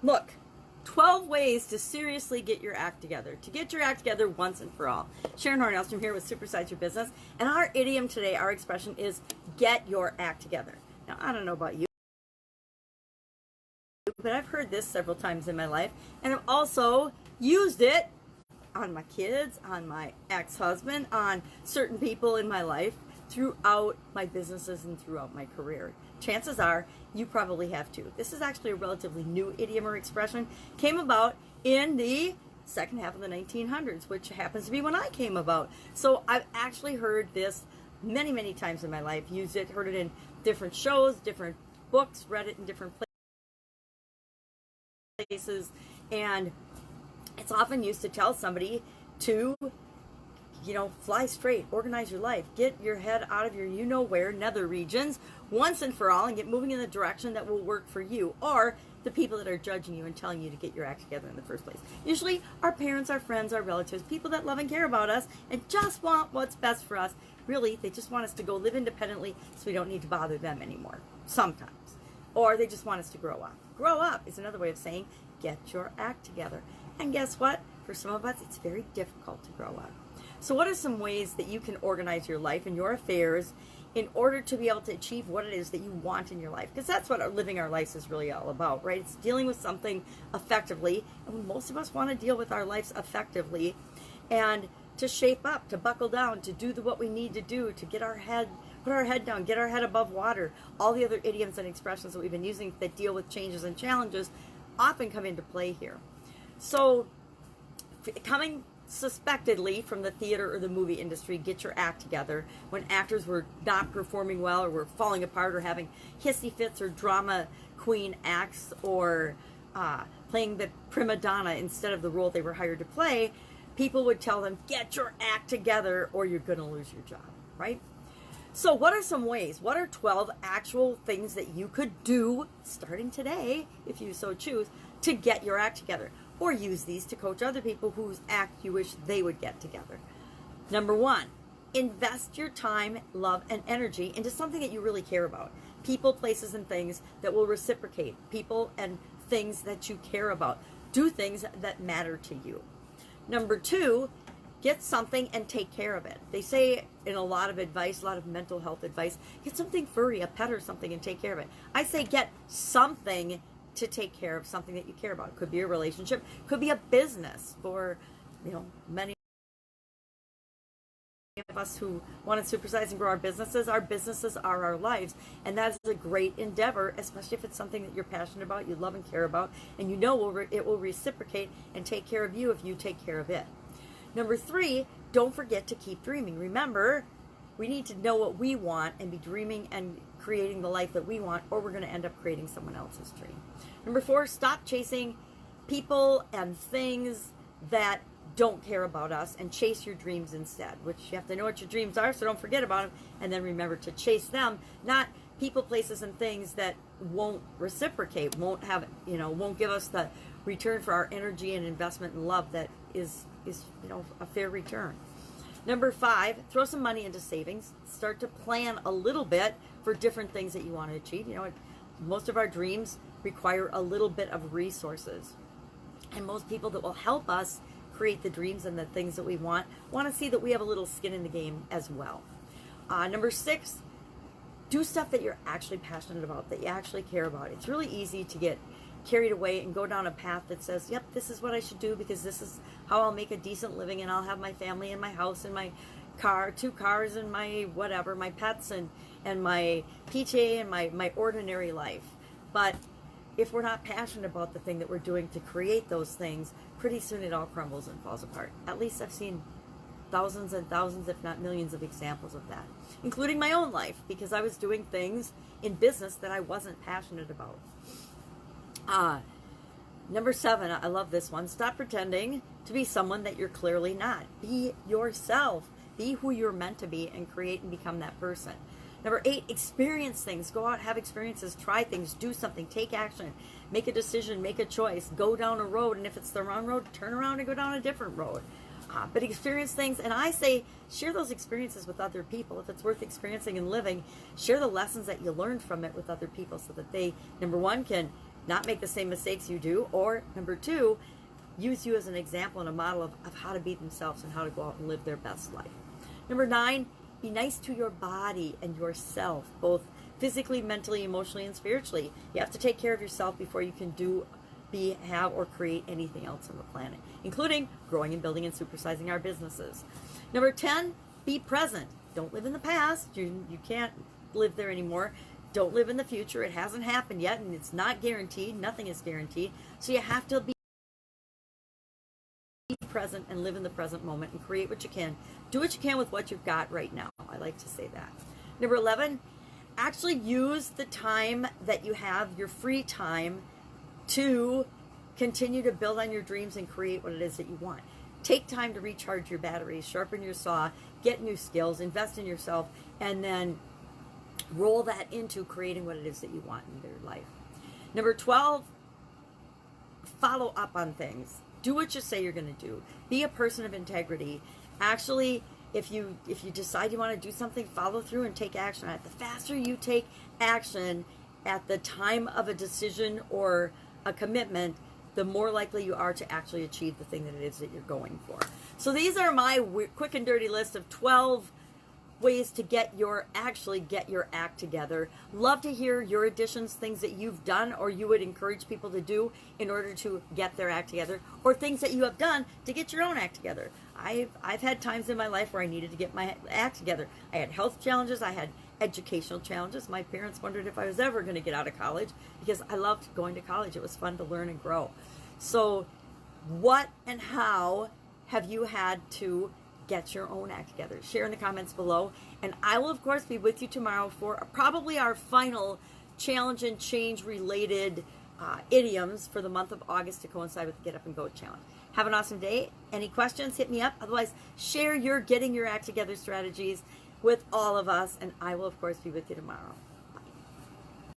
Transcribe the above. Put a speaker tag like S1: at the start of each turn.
S1: Look, 12 ways to seriously get your act together. To get your act together once and for all. Sharon Horne-Ellstrom here with Supersize Your Business. And our idiom today, our expression is get your act together. Now, I don't know about you, but I've heard this several times in my life. And I've also used it on my kids, on my ex-husband, on certain people in my life throughout my businesses and throughout my career. Chances are you probably have too. This is actually a relatively new idiom or expression. Came about in the second half of the 1900s, which happens to be when I came about. So I've actually heard this many, many times in my life. Used it, heard it in different shows, different books, read it in different places, and it's often used to tell somebody to, fly straight, organize your life, get your head out of your you-know-where nether regions once and for all and get moving in the direction that will work for you or the people that are judging you and telling you to get your act together in the first place. Usually our parents, our friends, our relatives, people that love and care about us and just want what's best for us. Really, they just want us to go live independently so we don't need to bother them anymore, sometimes. Or they just want us to grow up. Grow up is another way of saying get your act together. And guess what? For some of us, it's very difficult to grow up. So what are some ways that you can organize your life and your affairs in order to be able to achieve what it is that you want in your life? Because that's what living our lives is really all about, right? It's dealing with something effectively. And most of us want to deal with our lives effectively and to shape up, to buckle down, to do what we need to do, to get our head, put our head down, get our head above water. All the other idioms and expressions that we've been using that deal with changes and challenges often come into play here. So coming suspectedly from the theater or the movie industry, get your act together when actors were not performing well or were falling apart or having hissy fits or drama queen acts or playing the prima donna instead of the role they were hired to play, people would tell them, get your act together or you're going to lose your job, right? So what are some ways? What are 12 actual things that you could do starting today, if you so choose, to get your act together? Or use these to coach other people whose act you wish they would get together. Number one, invest your time, love, and energy into something that you really care about. People, places, and things that will reciprocate. People and things that you care about. Do things that matter to you. Number two, get something and take care of it. They say in a lot of advice, a lot of mental health advice, get something furry, a pet or something, and take care of it. I say get something to take care of something that you care about. It could be a relationship, could be a business for, many of us who want to supersize and grow our businesses are our lives. And that is a great endeavor, especially if it's something that you're passionate about, you love and care about, and it will reciprocate and take care of you if you take care of it. Number three, don't forget to keep dreaming. Remember, we need to know what we want and be dreaming and creating the life that we want, or we're going to end up creating someone else's dream. Number four, stop chasing people and things that don't care about us and chase your dreams instead, which you have to know what your dreams are, so don't forget about them, and then remember to chase them, not people, places, and things that won't reciprocate, won't give us the return for our energy and investment and love that is a fair return. Number five, throw some money into savings. Start to plan a little bit for different things that you want to achieve. Most of our dreams require a little bit of resources. And most people that will help us create the dreams and the things that we want to see that we have a little skin in the game as well. Number six, do stuff that you're actually passionate about, that you actually care about. It's really easy to get carried away and go down a path that says, yep, this is what I should do because this is how I'll make a decent living and I'll have my family and my house and my car, 2 cars and my whatever, my pets and my PTA and my ordinary life. But if we're not passionate about the thing that we're doing to create those things, pretty soon it all crumbles and falls apart. At least I've seen thousands and thousands, if not millions, of examples of that, including my own life, because I was doing things in business that I wasn't passionate about. Number seven, I love this one. Stop pretending to be someone that you're clearly not. Be yourself. Be who you're meant to be and create and become that person. Number eight, experience things. Go out, have experiences, try things, do something, take action, make a decision, make a choice, go down a road, and if it's the wrong road, turn around and go down a different road. But experience things, and I say share those experiences with other people. If it's worth experiencing and living, share the lessons that you learned from it with other people so that they, number one, can not make the same mistakes you do, or number 2, use you as an example and a model of how to be themselves and how to go out and live their best life. Number 9, be nice to your body and yourself, both physically, mentally, emotionally, and spiritually. You have to take care of yourself before you can have, or create anything else on the planet, including growing and building and supersizing our businesses. Number 10, be present. Don't live in the past. You can't live there anymore. Don't live in the future. It hasn't happened yet, and it's not guaranteed. Nothing is guaranteed. So you have to be present and live in the present moment and create what you can. Do what you can with what you've got right now. I like to say that. Number 11, actually use the time that you have, your free time, to continue to build on your dreams and create what it is that you want. Take time to recharge your batteries, sharpen your saw, get new skills, invest in yourself, and then roll that into creating what it is that you want in your life. Number 12, follow up on things. Do what you say you're going to do. Be a person of integrity. Actually, if you decide you want to do something, follow through and take action on it. The faster you take action at the time of a decision or a commitment, the more likely you are to actually achieve the thing that it is that you're going for. So these are my quick and dirty list of 12 ways to get your act together. Love to hear your additions, things that you've done or you would encourage people to do in order to get their act together, or things that you have done to get your own act together. I've had times in my life where I needed to get my act together. I had health challenges. I had educational challenges. My parents wondered if I was ever going to get out of college because I loved going to college. It was fun to learn and grow. So what and how have you had to get your own act together? Share in the comments below. And I will, of course, be with you tomorrow for probably our final challenge and change related idioms for the month of August to coincide with the Get Up and Go challenge. Have an awesome day. Any questions, hit me up. Otherwise, share your getting your act together strategies with all of us. And I will, of course, be with you tomorrow.